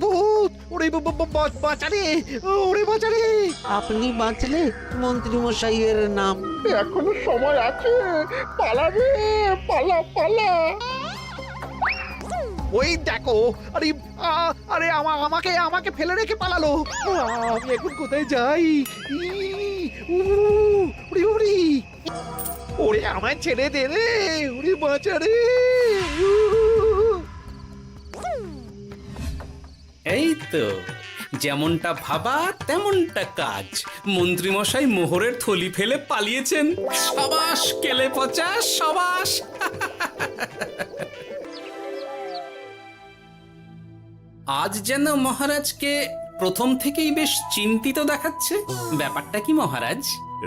ভূত! ওরে বাঁচা রে! ওরে বাঁচা রে! আপনি বাঁচলে মন্ত্রী মশাইয়ের নাম। এখনো সময় আছে, পালাবে, পালা পালা। ওই দেখো, আরে আরে আমাকে আমাকে ফেলে রেখে পালালো। আমি এখন কোথায় যাই? উ, উড়ি উড়ি! ওরে আমায় ছেড়ে দে রে! ওরে বাঁচা রে! এই তো যেমনটা ভাবা তেমনটা কাজ। মন্ত্রীমশাই মোহরের থলি ফেলে পালিয়েছেন। সাবাস কেলে পচা, সাবাস। আজ যেন মহারাজকে প্রথম থেকেই বেশ চিন্তিত দেখাচ্ছে। ব্যাপারটা কি মহারাজ?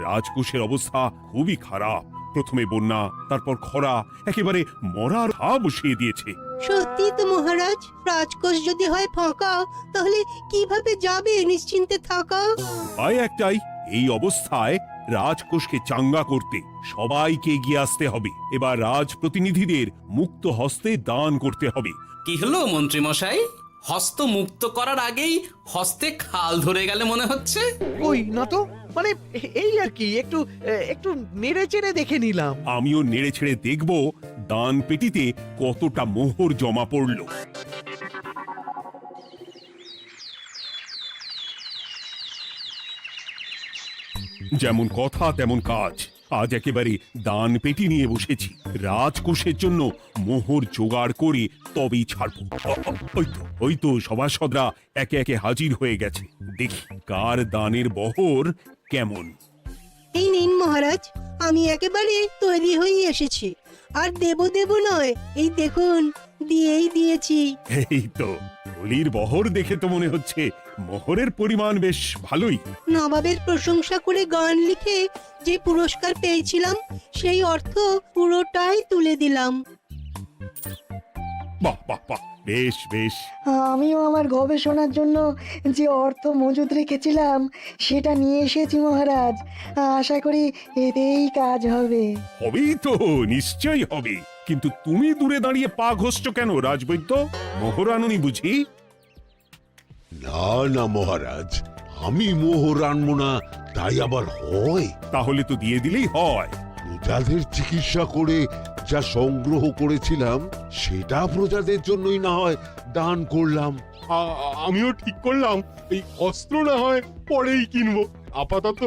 রাজকোষের অবস্থা খুবই খারাপ। প্রথমে বন্যা, তারপর খরা, একেবারে মরার হাঁ বসিয়ে দিয়েছে। সত্যি তো মহারাজ, রাজকোষ যদি হয় ফাঁকা, তাহলে কিভাবে যাবে নিশ্চিন্তে থাকা? উপায় একটাই, এই অবস্থায় রাজকোষকে চাঙ্গা করতে সবাইকে এগিয়ে আসতে হবে। এবার রাজপ্রতিনিধিদের মুক্ত হস্তে দান করতে হবে। কি হলো মন্ত্রীমশাই? হস্ত মুক্ত করার আগেই হস্তে খাল ধরে গেলে মনে হচ্ছে। ওই না তো, মানে এই আর কি, একটু একটু নেড়ে চেড়ে দেখে নিলাম। আমিও নেড়ে ছেড়ে দেখব দান পেটিতে কতটা মোহর জমা পড়ল। যেমন কথা তেমন কাজ। আজ একেবারে দান পেটি নিয়ে বসেছি। রাজকোষের জন্য মোহর জোগাড় করে তবেই ছাড়বো। ওই তো সভাসদরা একে একে হাজির হয়ে গেছে। দেখি কার দানের বহর কেমন। এই নিন মহারাজ, আমি একেবারে তৈরি হয়ে এসেছি। আর দেব দেব নয়, এই দেখুন দিয়েই দিয়েছি। এই তো থলির বহর দেখে তো মনে হচ্ছে মোহরের পরিমাণ বেশ ভালোই। নবাবের প্রশংসা করে গান লিখে যে পুরস্কার পেয়েছিলাম, সেই অর্থ পুরোটাই তুলে দিলাম। বাহ বাহ বাহ, বেশ বেশ। আমিও আমার গবেষণার জন্য যে অর্থ মজুদ রেখেছিলাম সেটা নিয়ে এসেছি মহারাজ। আশা করি এতেই কাজ হবে। হবেই তো, নিশ্চয়ই হবে। কিন্তু তুমি দূরে দাঁড়িয়ে পা ঘষছ কেন রাজবৈদ্য? মোহর আনুনি বুঝি? না না মহারাজ, আমি মোহর আনবো না তাই আবার হয়? তাহলে তো দিয়ে দিলেই হয়। প্রজাদের চিকিৎসা করে যা সংগ্রহ করেছিলাম সেটা প্রজাদের জন্যই না হয় দান করলাম। আমিও ঠিক করলাম এই অস্ত্র না হয় পরেই কিনবো। আপাতত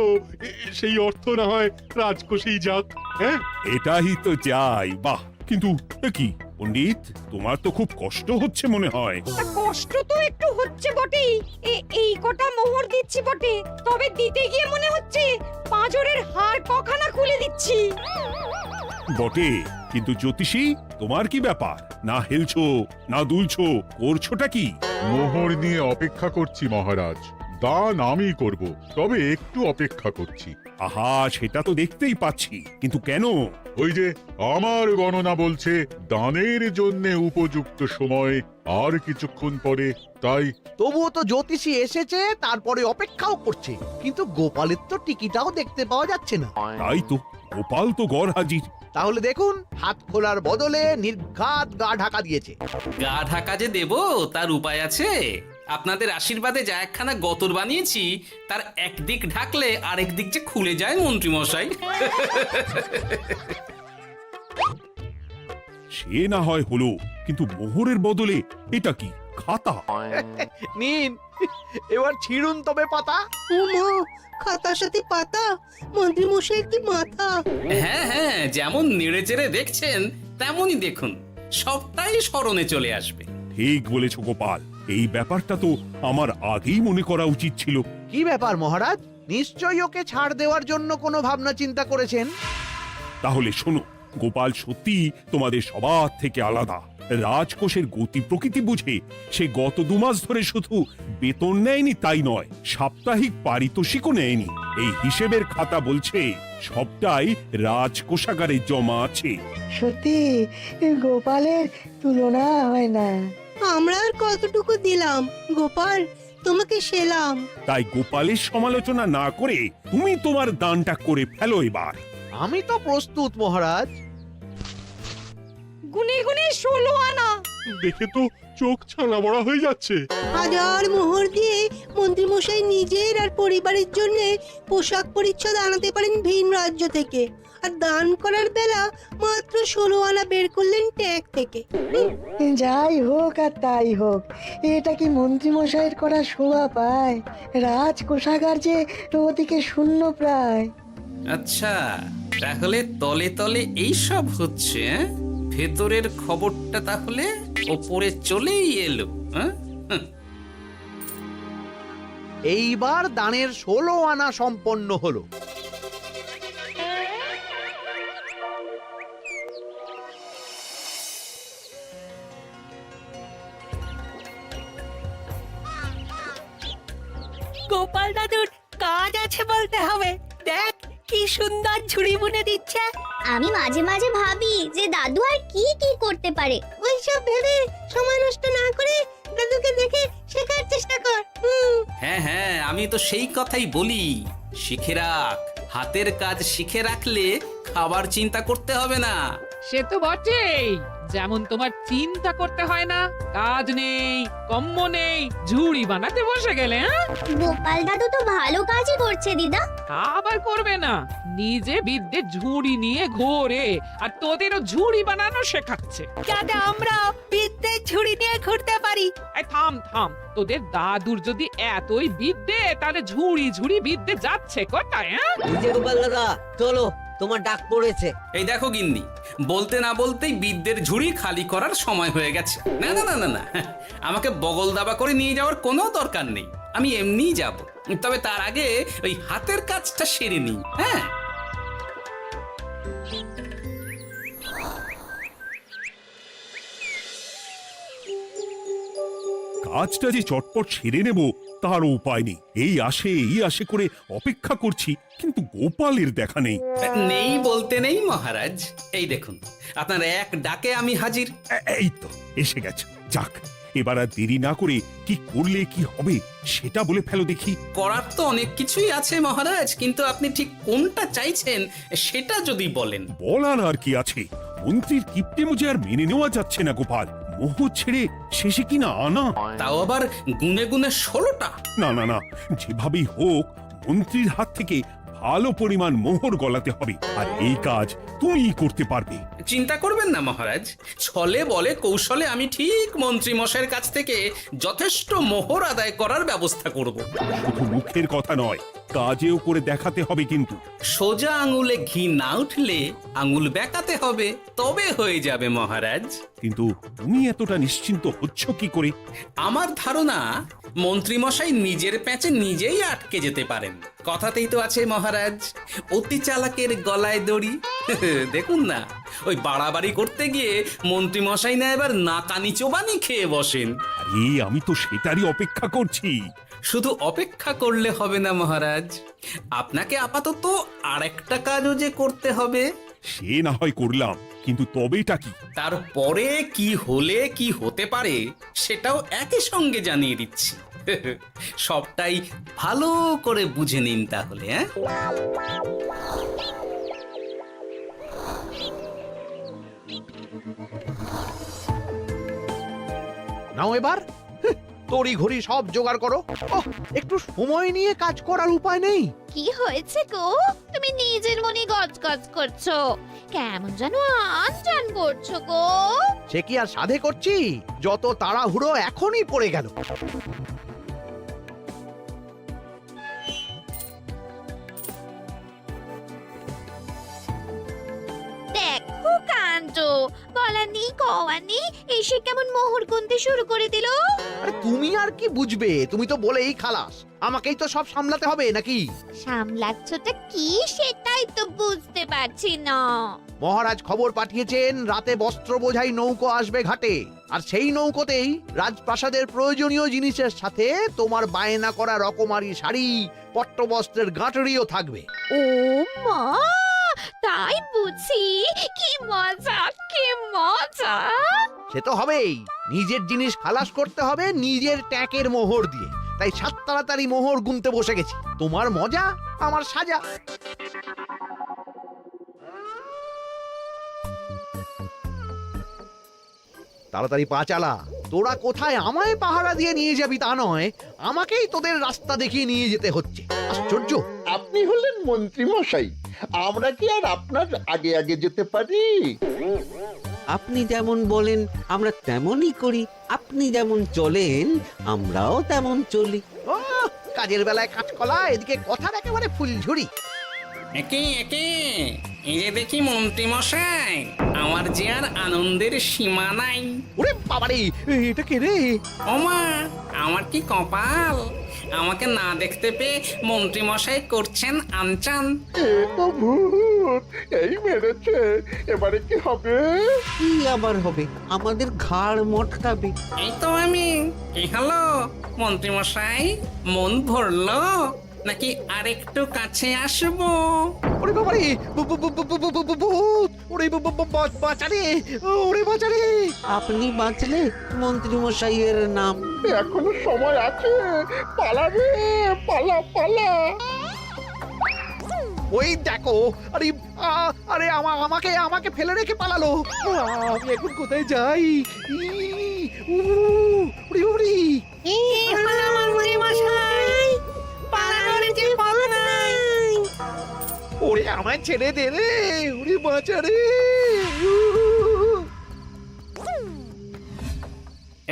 সেই অর্থ না হয় রাজকোষেই যাক। হ্যাঁ, এটাই তো চাই। বাহ, কিন্তু কি পণ্ডিত, তোমার তো খুব কষ্ট হচ্ছে মনে হয়। কষ্ট তো একটু হচ্ছে বটেই। এই কটা মোহর দিচ্ছি বটে, তবে দিতে গিয়ে মনে হচ্ছে পাঁজরের হাড় কখানা খুলে দিচ্ছি। বটে, কিন্তু জ্যোতিষী তোমার কি ব্যাপার? না হেলছো না দুলছো, করছোটা কি? মোহর নিয়ে অপেক্ষা করছি মহারাজ। দান আমি করব, তবে একটু অপেক্ষা করছি। আহা, সেটা তো দেখতেই পাচ্ছি, কিন্তু কেন? ওই যে আমার গণনা বলছে দানের জন্য উপযুক্ত সময় আর কিছুক্ষণ পরে, তাই। তবুও তো জ্যোতিষী এসেছে, তারপরে অপেক্ষাও করছে, কিন্তু গোপালের তো টিকিটাও দেখতে পাওয়া যাচ্ছে না। তাই তো, গোপাল তো গড় হাজির। তাহলে দেখুন, হাত খোলার বদলে নির্ঘাত গা ঢাকা দিয়েছে। গা ঢাকা যে দেব তার উপায় আছে। আপনাদের আশীর্বাদে যা একখানা গতর বানিয়েছি, তার একদিক ঢাকলে আরেক দিক যে খুলে যায় মন্ত্রীমশাই। সে না হয় হলো, কিন্তু মোহরের বদলে এটা কি? খাতা? নিন, এবার ছিড়ুন তবে পাতা। উমা, খাতার সাথে পাতা, মন্ত্রী মশাইয়ের কি মাথা! হ্যাঁ হ্যাঁ, যেমন নেড়ে চেড়ে দেখছেন তেমনই দেখুন, সবটাই স্মরণে চলে আসবে। ঠিক বলেছ গোপাল, এই ব্যাপারটা তো আমার আগেই মনে করা উচিত ছিল। কি ব্যাপার মহারাজ, নিশ্চয়ই ওকে ছাড় দেওয়ার জন্য কোনো ভাবনা চিন্তা করেছেন। তাহলে শোনো, গোপাল সত্যি তোমাদের সবার থেকে আলাদা। রাজকোষের গতি প্রকৃতি বুঝে সে গত 2 মাস ধরে শুধু বেতন নেয়নি তাই নয়, সাপ্তাহিক পারিতোষিকও নেয়নি। এই হিসেবের খাতা বলছে সবটাই রাজকোষাগারে জমা আছে। সত্যি গোপালের তুলনা হয় না। আমরা আর কতটুকু দিলাম গোপাল, তোমাকে সেলাম। তাই গোপালের সমালোচনা না করে তুমি তোমার দানটা করে ফেলো এবার। আমি তো প্রস্তুত মহারাজ। গুনে গুনে 16 আনা। দেখে তো চোখ ছানা বড়া হয়ে যাচ্ছে। হাজার মোহর দিয়ে মন্ত্রীমশাই নিজের আর পরিবারের জন্য পোশাক পরিচ্ছদ আনাতে পারেন ভিন রাজ্য থেকে, আর দান করার বেলা মাত্র 16 আনা বের করলেন ট্যাগ থেকে। যাই হোক আর তাই হোক, এটা কি মন্ত্রীমশাইয়ের করা শোভা পায়? রাজ কোষাগার যে ওদিকে শূন্য প্রায়। আচ্ছা, তাহলে তলে তলে এই সব হচ্ছে, হ্যাঁ? ভেতরের খবরটা তাহলে ওপরে চলেই এলো, হ্যাঁ? এইবার দানের 16 আনা সম্পন্ন হলো। গোপাল দাদুর কাজ আছে বলতে হবে। দেখ কি সুন্দর ঝুড়ি বুনে দিচ্ছে। আমি মাঝে মাঝে ভাবি যে দাদু আর কি কি করতে পারে। ওইসব ভেবে সময় নষ্ট না করে দাদুকে দেখে শেখার চেষ্টা কর। হ্যাঁ হ্যাঁ, আমি তো সেই কথাই বলি, শিখে রাখ। হাতের কাজ শিখে রাখলে খাবার চিন্তা করতে হবে না। সে তো বটেই, যেমন তোমার চিন্তা করতে হয় না, কাজ নেই, কম্ম নেই, ঝুড়ি বানাতে বসে গেলে। হ্যাঁ, গোপাল দাদু তো ভালো কাজই করছে দিদা। আবার করবে না, নিজে বিদ্যে ঝুড়ি নিয়ে ঘোরে আর তোদেরও ঝুড়ি বানানো শেখাচ্ছে। যাতে আমরা বিদ্যে ঝুড়ি নিয়ে ঘুরতে পারি। এই থাম থাম, তোদের দাদুর যদি এতই বিদ্যে, তাহলে ঝুড়ি ঝুড়ি বিদ্যে যাচ্ছে কোথায়? হ্যাঁ, গোপাল দাদা চলো, তোমার ডাক পড়েছে। এই দেখো গিন্নি, বলতে না বলতেই বিদ্যের ঝুড়ি খালি করার সময় হয়ে গেছে। না না না না না, আমাকে বগল দাবা করে নিয়ে যাওয়ার কোনো দরকার নেই, আমি এমনিই যাব। তবে তার আগে ওই হাতের কাজটা সেরে নিই। হ্যাঁ, কাজটা যে চটপট সেরে নেব তার উপায় নেই। এই আসে করে অপেক্ষা করছি, কিন্তু গোপালের দেখা নেই। নেই বলতে নেই মহারাজ, এই দেখুন আপনার এক ডাকে আমি হাজির। এই তো এসে গেছে। যাক, এবার আর দেরি না করে কি করলে কি হবে সেটা বলে ফেলো দেখি। করার তো অনেক কিছুই আছে মহারাজ, কিন্তু আপনি ঠিক কোনটা চাইছেন সেটা যদি বলেন। বলার আর কি আছে, মন্ত্রীর কিপ্টে মুজে আর মেনে নেওয়া যাচ্ছে না গোপাল। মোহ ছেড়ে শেষে কিনা আনা, তাও আবার গুনে গুনে 16টা। না না না, যেভাবেই হোক মন্ত্রীর হাত থেকে ভালো পরিমাণ মোহর গলাতে হবে, আর এই কাজ তুমিই করতে পারবে। চিন্তা করবেন না মহারাজ, ছলে বলে কৌশলে আমি ঠিক মন্ত্রী মশাইয়ের কাছ থেকে যথেষ্ট মোহর আদায় করার ব্যবস্থা করব। শুধু মুখের কথা নয়, কাজেও করে দেখাতে হবে কিন্তু। সোজা আঙুলে ঘি না উঠলে আঙুল বেঁকাতে হবে, তবে হয়ে যাবে মহারাজ। কিন্তু তুমি এতটা নিশ্চিন্ত হচ্ছ কি করে? আমার ধারণা মন্ত্রী মশাই নিজের প্যাঁচে নিজেই আটকে যেতে পারেন। কথাতেই তো আছে মহারাজ, অতি চালাকের গলায় দড়ি। দেখুন না, ওই বাড়াবাড়ি করতে গিয়ে মন্ত্রী মশাই না এবার নাকানি চোবানি খেয়ে বসেন। আরে আমি তো সেটারই অপেক্ষা করছি। শুধু অপেক্ষা করলে হবে না মহারাজ, আপনাকে আপাতত আরেকটা কাজও যে করতে হবে। সে না হয় করলাম, কিন্তু তবেটা কি? তারপরে কি হলে কি হতে পারে সেটাও একই সঙ্গে জানিয়ে দিচ্ছি। সবটাই ভালো করে বুঝে নিন তাহলে। হ্যাঁ, নাও এবার তড়ি ঘড়ি সব জোগাড় করো। ওহ, একটু সময় নিয়ে কাজ করার উপায় নেই? কি হয়েছে গো, তুমি নিজের মনে গজগজ করছো, কেমন যেন আনজান করছো গো। সে কি আর সাধে করছি, যত তাড়াহুড়ো এখনই পড়ে গেল। দেখো কাণ্ড, বলা নেই কওয়া নেই, এসে কেমন মোহর গুনতে শুরু করে দিল। আরে তুমি আর কি বুঝবে, তুমি তো বলেই খালাস, আমাকেই তো সব সামলাতে হবে নাকি? সামলাচ্ছটা কি সেটাই তো বুঝতে পারছি না। মহারাজ খবর পাঠিয়েছেন রাতে বস্ত্র বোঝাই নৌকো আসবে ঘাটে, আর সেই নৌকোতেই রাজপ্রাসাদের প্রয়োজনীয় জিনিসের সাথে তোমার বায়না করা রকমারি শাড়ি, পট্টবস্ত্রের গাঁটরিও থাকবে। ও মা, তাই বুঝি, কি মজা কি মজা। সে তো হবেই, নিজের জিনিস খালাস করতে হবে নিজের ট্যাঁকের মোহর দিয়ে। তাই সাত তাড়াতাড়ি মোহর গুনতে বসে গেছি। তোমার মজা, আমার সাজা। তাড়াতাড়ি পা চালা। তোরা কোথায় আমায় পাহারা দিয়ে নিয়ে যাবি তা নয়, আমাকেই তোদের রাস্তা দেখিয়ে নিয়ে যেতে হচ্ছে। আশ্চর্য! আপনি হলেন মন্ত্রী মশাই, আমরা কি আর আপনার আগে আগে যেতে পারি? আপনি যেমন বলেন আমরা তেমনই করি, আপনি যেমন চলেন আমরাও তেমন চলি। ও, কাজের বেলায় কাঁচকলা, এদিকে কথার একেবারে ফুলঝুরি। একে একে এই যে দেখি মন্ত্রী মশাই, আমার যে আর আনন্দের সীমা নাই। ওরে বাবারে, এটা কে রে? ওমা, আমার কি কপাল! আমাকে না দেখতে পেয়ে মন্ত্রী মশাই করছেন আনচান। এ তো ভূত, এই মেরেছে, এবারে কি হবে? কি আবার হবে? আমাদের ঘাড় মটকাবে। এই তো আমি। কি হলো মন্ত্রী মশাই, মন ভরলো নাকি আরেকটু কাছে আসবো? ওরে বাবারে, ভূত! ওরে বাঁচারে, ওরে বাঁচারে! আপনি বাঁচলে মন্ত্রী মশাইয়ের নাম। এখনো সময় আছে, পালাবে, পালা পালা। ওই দেখো, আরে আরে আমাকে আমাকে ফেলে রেখে পালালো। আমি এখন কোথায় যাই? উড়ি উড়ি! মন্ত্রী মশাই, পালানোর যে পথ নাই। ওরে আমায় ছেড়ে দে রে, উড়ি বাঁচারে!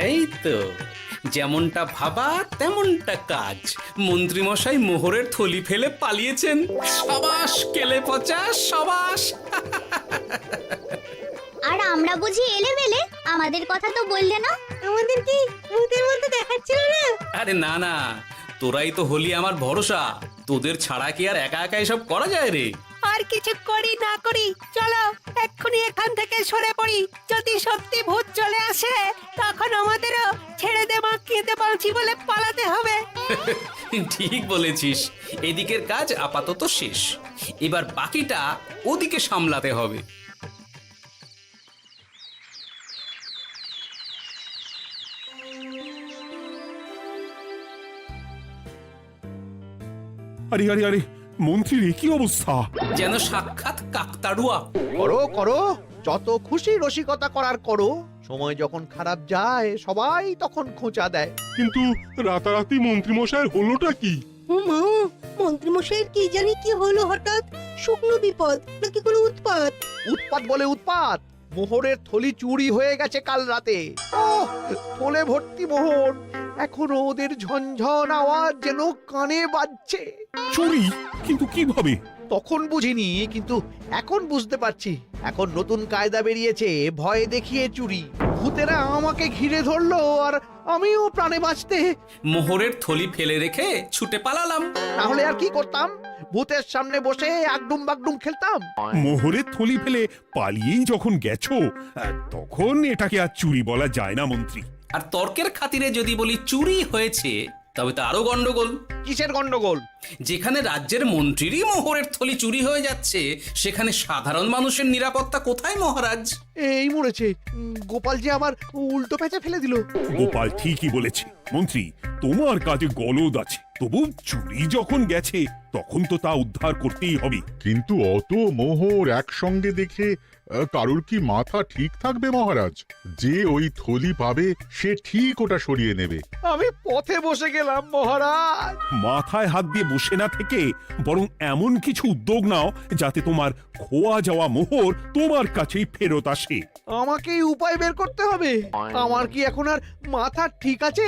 এই তো, যেমনটা ভাবা তেমনটা কাজ। মন্ত্রী মশাই মোহরের থলি ফেলে পালিয়েছেন। সাবাস কেলে পচা, সাবাস! আর আমরা বুঝি এলেবেলে, আমাদের কথা তো বললে না। আমাদের কি ভূতের মতো দেখাচ্ছিল না? আরে না না, তোরাই তো হলি আমার ভরসা। তোদের ছাড়া কি আর একা একা এসব করা যায় রে? আর কিছু করি না করি, চলো এক্ষুনি এখান থেকে সরে পড়ি। যদি সত্যি ভূত চলে আসে, তখন আমাদেরও ছেড়ে দে মাখিয়ে পালছি বলে পালাতে হবে। ঠিক বলেছিস। এদিকের কাজ আপাতত শেষ, এবার বাকিটা ওদিকে সামলাতে হবে। আরে আরে আরে, মন্ত্রীর কি অবস্থা! যেন সাক্ষাৎ কাকতাড়ুয়া। করো করো, যত খুশি রসিকতা করার করো। সময় যখন খারাপ যায় সবাই তখন খোঁচা দেয়। কিন্তু রাতারাতি মন্ত্রী মশাইয়ের হলোটা কি? মা, মন্ত্রী মশাইয়ের কি জানি কি হলো হঠাৎ? শুকনো বিপদ নাকি কোনো উৎপাত? উৎপাত বলে উৎপাত, মোহরের থলি চুরি হয়ে গেছে কাল রাতে। ওহ, থলে ভর্তি মোহর, এখনো ওদের ঝনঝন আওয়াজ যেন কানে বাজছে। চুরি? কিন্তু কিভাবে? তখন বুঝিনি, কিন্তু এখন বুঝতে পারছি। এখন নতুন কায়দা বেরিয়েছে, ভয় দেখিয়ে চুরি। ভূতেরা আমাকে ঘিরে ধরলো আর আমিও প্রাণে বাঁচতে মোহরের থলি ফেলে রেখে ছুটে পালালাম। তাহলে আর কি করতাম? ভূতের সামনে বসে আগডুম বাগডুম খেলতাম। মোহরের থলি ফেলে পালিয়েই যখন গেছো, তখন এটাকে আর চুরি বলা যায় না মন্ত্রী। আর তর্কের খাতিরে যদি বলি চুরি হয়েছে, তবে তো আরো গন্ডগোল। কিসের গন্ডগোল? যেখানে রাজ্যের মন্ত্রীরই মোহরের থলি চুরি হয়ে যাচ্ছে, সেখানে সাধারণ মানুষের নিরাপত্তা কোথায় মহারাজ? এই মরেছে, গোপাল যে আবার উল্টো প্যাঁচে ফেলে দিল। গোপাল ঠিকই বলেছে মন্ত্রী, তোমার কাজে গলদ আছে। তবু চুরি যখন গেছে, তখন তো তা উদ্ধার করতেই হবে। কিন্তু অত মোহর একসঙ্গে দেখে কারুর কি মাথা ঠিক থাকবে মহারাজ? যে ওই থলি পাবে সে ঠিক ওটা সরিয়ে নেবে। আমি পথে বসে গেলাম মহারাজ। মাথায় হাত দিয়ে বসে না থেকে বরং এমন কিছু উদ্যোগ নাও যাতে তোমার খোয়া যাওয়া মোহর তোমার কাছেই ফেরত আসে। আমাকেই উপায় বের করতে হবে। আমার কি এখন আর মাথা ঠিক আছে?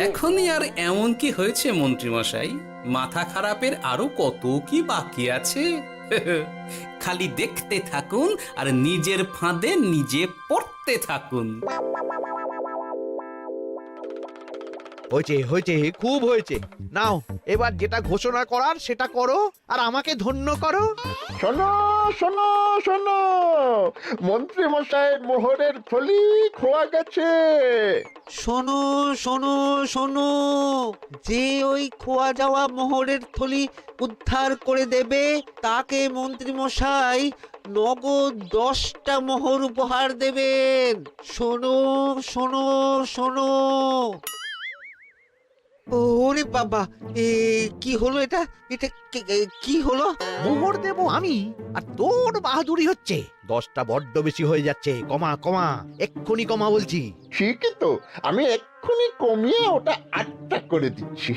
এখনই আর এমন কি হয়েছে মন্ত্রী মশাই? মাথা খারাপের আরো কত কি বাকি আছে। খালি দেখতে থাকুন আর নিজের ফাঁদে নিজে পড়তে থাকুন। হয়েছে হয়েছে, খুব হয়েছে। নাও, এবার যেটা ঘোষণা করার সেটা করো আর আমাকে ধন্য করো। শোনো শোনো শোনো, মন্ত্রী মশাইয়ের মোহরের থলি খোয়া গেছে। শোনো শোনো শোনো, যে ওই খোয়া যাওয়া মোহরের থলি উদ্ধার করে দেবে তাকে মন্ত্রী মশাই নগদ 10টা মোহর উপহার দেবেন। শোনো শোনো শোনো। ওরে বাবা, কি হলো এটা? এটা কি হলো? মোহর দেব আমি, আর তোর বাহাদুরি হচ্ছে। 10টা বড্ড বেশি হয়ে যাচ্ছে, কমা কমা, এক্ষুনি কমা বলছি। ঠিকই তো, আমি এক্ষুনি কমিয়ে ওটা 8টা করে দিচ্ছি।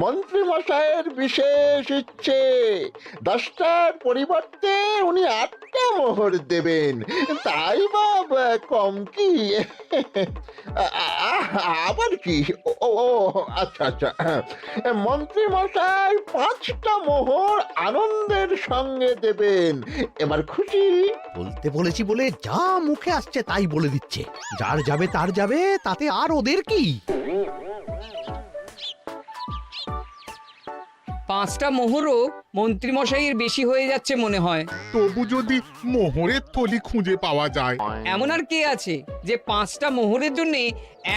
মন্ত্রী মশাইয়ের বিশেষ ইচ্ছে, 10টার পরিবর্তে উনি 8টা মোহর দেবেন, তাই বা কম কি? আবার কি? ও আচ্ছা আচ্ছা, মন্ত্রী মশাই 5টা মোহর আনন্দের সঙ্গে দেবেন। এবার খুশি? বলতে বলেছি বলে যা মুখে আসছে তাই বলে দিচ্ছে। যার যাবে তার যাবে, তাতে আর ওদের কি? 5টা মোহরও মন্ত্রীমশাইয়ের বেশি হয়ে যাচ্ছে মনে হয়। তবু যদি মোহরের থলি খুঁজে পাওয়া যায়। এমন আর কে আছে যে 5টা মোহরের জন্য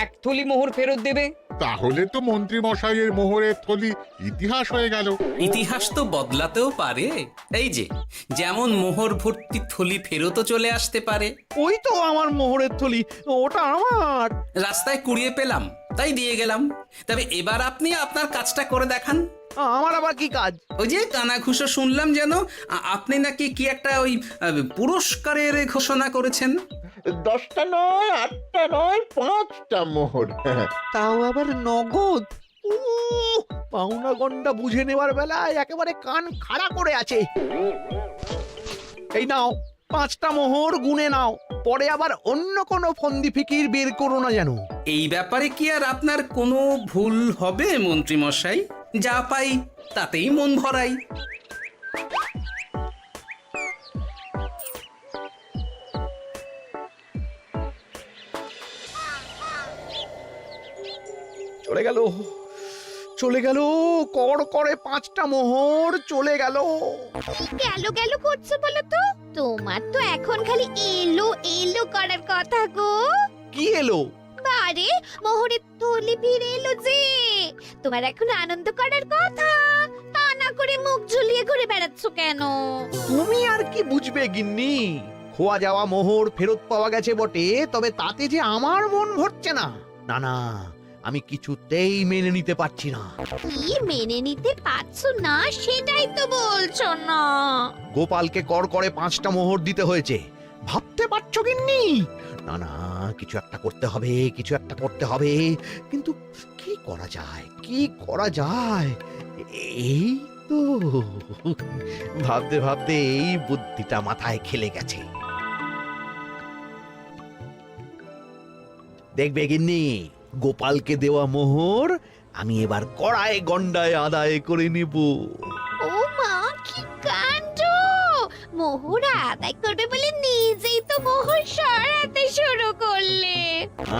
1 থলি মোহর ফেরত দেবে? তাহলে তো মন্ত্রী মশাইয়ের মোহরের থলি ইতিহাস হয়ে গেল। ইতিহাস তো বদলাতেও পারে। এই যে যেমন মোহর ভর্তি থলি ফেরতও চলে আসতে পারে। ওই তো আমার মোহরের থলি, ওটা আমার। রাস্তায় কুড়িয়ে পেলাম তাই দিয়ে গেলাম। তবে এবার আপনি আপনার কাজটা করে দেখান। আমার আবার কি কাজ? ওই যে কানাঘুষো শুনলাম যেন আপনি নাকি কি একটা ওই পুরস্কারের ঘোষণা করেছেন। 10টা নয়, 8টা নয়, 5টা মোহর। তাও আবার নগদ? পাওনা গন্ডা বুঝে নেবার বেলায় একেবারে কান খাড়া করে আছে। এই নাও 5টা মোহর, গুনে নাও, পরে আবার অন্য কোনো ফন্দি ফিকির বের করো না যেন। এই ব্যাপারে কি আর আপনার কোনো ভুল হবে মন্ত্রী মশাই? যা পাই তাতেই মন ভরাই। চলে গেল, চলে গেল, কর করে 5টা মোহর চলে গেল। গেল গেল করছো বলো তো? তোমার তো এখন খালি এলো এলো করার কথা গো। কি এলো? বারে, মোহরের থলি ফিরে এলো যে। তোমার এখন আনন্দ করার কথা, তা না করে মুখ ঝুলিয়ে ঘুরে বেড়াচ্ছ কেন? তুমি আর কি বুঝবে গিন্নি? খোয়া যাওয়া মোহর ফেরত পাওয়া গেছে বটে, তবে তাতে যে আমার মন ভরছে না। না না, আমি কিছুতেই মেনে নিতে পারছি না। কি মেনে নিতে পারছো না সেটাই তো বলছো না। গোপালকে কর করে 5টা মোহর দিতে হয়েছে, ভাবতে পারছো গিন্নি? না না, কিছু একটা করতে হবে, কিছু একটা করতে হবে। কিন্তু কি করা যায়, কি করা যায়? এই তো ভাবতে ভাবতে এই বুদ্ধিটা মাথায় খেলে গেছে। দেখবে গিন্নি, গোপালকে দেওয়া মোহর আমি এবার কড়ায় গন্ডায় আদায় করে নিব। ও মা, কি কাণ্ড! মোহর আদায় করবে বলে নিজেই তো মোহর সরাতে শুরু করলে।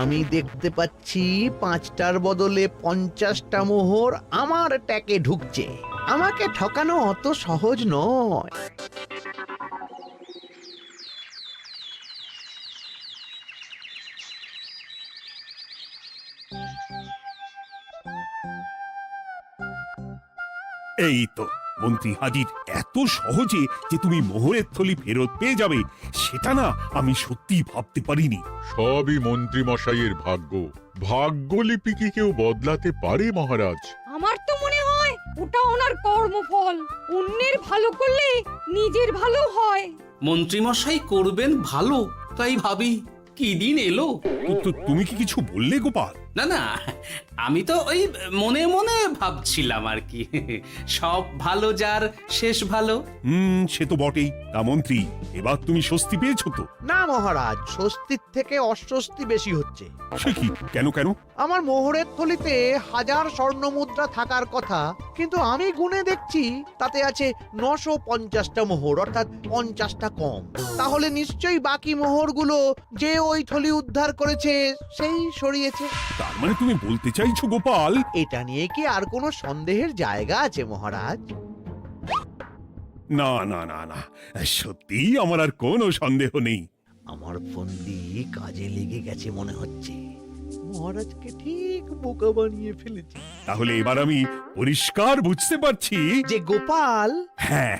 আমি দেখতে পাচ্ছি 5টার বদলে 50টা মোহর আমার ট্যাকে ঢুকছে। আমাকে ঠকানো অত সহজ নয়। এই তো মন্ত্রী হাজির। এত সহজে যে তুমি মোহরের থলি ফেরত পেয়ে যাবে সেটা না আমি সত্যি ভাবতে পারিনি। সবই মন্ত্রী মশাইয়ের ভাগ্য। ভাগ্যলিপি কি কেউ বদলাতে পারে মহারাজ? আমার তো মনে হয় ওটা ওনার কর্মফল। অন্যের ভালো করলে নিজের ভালো হয়। মন্ত্রী মশাই করবেন ভালো, তাই ভাবি কি দিন এলো। তুমি কি কিছু বললে গোপাল? না না, আমি তো ওই মনে মনে ভাবছিলাম আর কি। সব ভালো যার শেষ ভালো। সে তো বটেই। তা মন্ত্রী, এবার তুমি স্বস্তি পেয়েছো তো? না মহারাজ, স্বস্তির থেকে অস্বস্তি বেশি হচ্ছে। সে কি? কেন কেন? আমার মোহরের থলিতে 1000 স্বর্ণ মুদ্রা থাকার কথা, কিন্তু আমি গুনে দেখছি তাতে আছে 950টা মোহর, অর্থাৎ 50টা কম। তাহলে নিশ্চয়ই বাকি মোহরগুলো যে ওই থলি উদ্ধার করেছে সেই সরিয়েছে। তার মানে তুমি বলতে চাইছো গোপাল? এটা নিয়ে কি আর কোনো সন্দেহের জায়গা আছে মহারাজ? না না না না, সত্যি আমার আর কোনো সন্দেহ নেই। আমার ফন্দি কাজে লেগে গেছে মনে হচ্ছে। মহারাজকে ঠিক বোকা বানিয়ে ফেলেছি। তাহলে এবার আমি পরিষ্কার বুঝতে পারছি যে গোপাল, হ্যাঁ,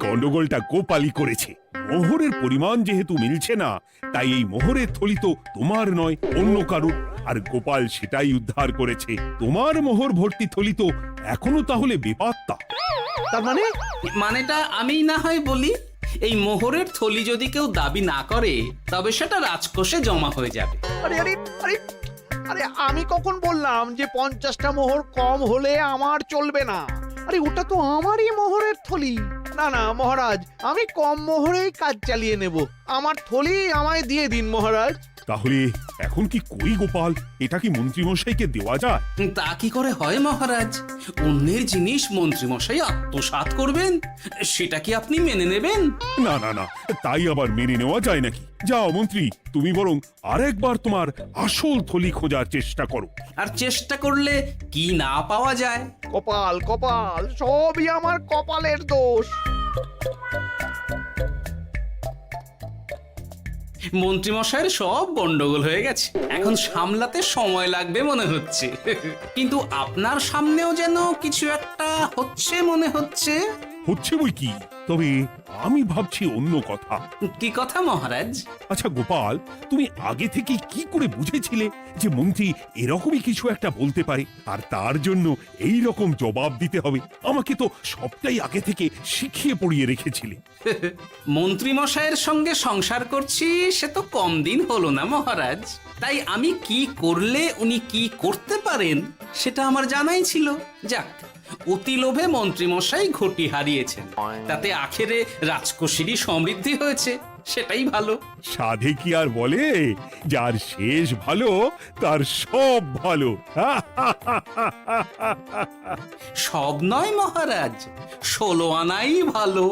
গন্ডগোলটা গোপালই করেছে। মোহরের পরিমাণ যেহেতু মিলছে না, তাই এই মোহরের থলি তো তোমার নয়, অন্য কারুর। আর গোপাল সেটাই উদ্ধার করেছে। তোমার মোহর ভর্তি থলি তো এখনো তাহলে বেপাত্তা। তার মানে মানেটা আমি না হয় বলি, এই মোহরের থলি যদি কেউ দাবি না করে তবে সেটা রাজকোষে জমা হয়ে যাবে। আরে আরে আরে আরে আমি কখন বললাম যে 50টা মোহর কম হলে আমার চলবে না? আরে ওটা তো আমারই মোহরের থলি। না না মহারাজ, আমি কম মোহরেই কাজ চালিয়ে নেব। আমার থলি আমায় দিয়ে দিন মহারাজ। তাহলে এখন কি করি গোপাল? এটা কি মন্ত্রীমশাইকে দেওয়া যায়? তা কি করে হয় মহারাজ? অন্যের জিনিস মন্ত্রীমশাই আত্মসাৎ করবেন, সেটা কি আপনি মেনে নেবেন? না না না, তাই আবার মেনে নেওয়া যায় নাকি? যাও মন্ত্রী, তুমি বরং আরেকবার তোমার আসল থলি খোঁজার চেষ্টা করো। আর চেষ্টা করলে কি না পাওয়া যায়? কপাল কপাল, সবই আমার কপালের দোষ। মন্ত্রীমশাইয়ের সব গন্ডগোল হয়ে গেছে, এখন সামলাতে সময় লাগবে মনে হচ্ছে। কিন্তু আপনার সামনেও যেন কিছু একটা হচ্ছে মনে হচ্ছে। হচ্ছে বই কি, তবে আমি ভাবছি অন্য কথা। কি কথা মহারাজ? আচ্ছা গোপাল, তুমি আগে থেকে কি করে বুঝেছিলে যে মন্ত্রী এরকমই কিছু একটা বলতে পারে, আর তার জন্য এই রকম জবাব দিতে হবে? আমাকে তো সবটাই আগে থেকে শিখিয়ে পড়িয়ে রেখেছিলে। মন্ত্রীমশাইয়ের সঙ্গে সংসার করছি সে তো কম দিন হলো না মহারাজ, তাই আমি কি করলে উনি কি করতে পারেন সেটা আমার জানাই ছিল। যাক, অতি লোভে মন্ত্রীমশাই ঘটি হারিয়েছেন, তাতে আখেরে রাজকোষেরই সমৃদ্ধি হয়েছে, সেটাই ভালো। সাধে কি আর বলে, যার শেষ ভালো তার সব ভালো। সব নয় মহারাজ, 16 আনাই ভালো।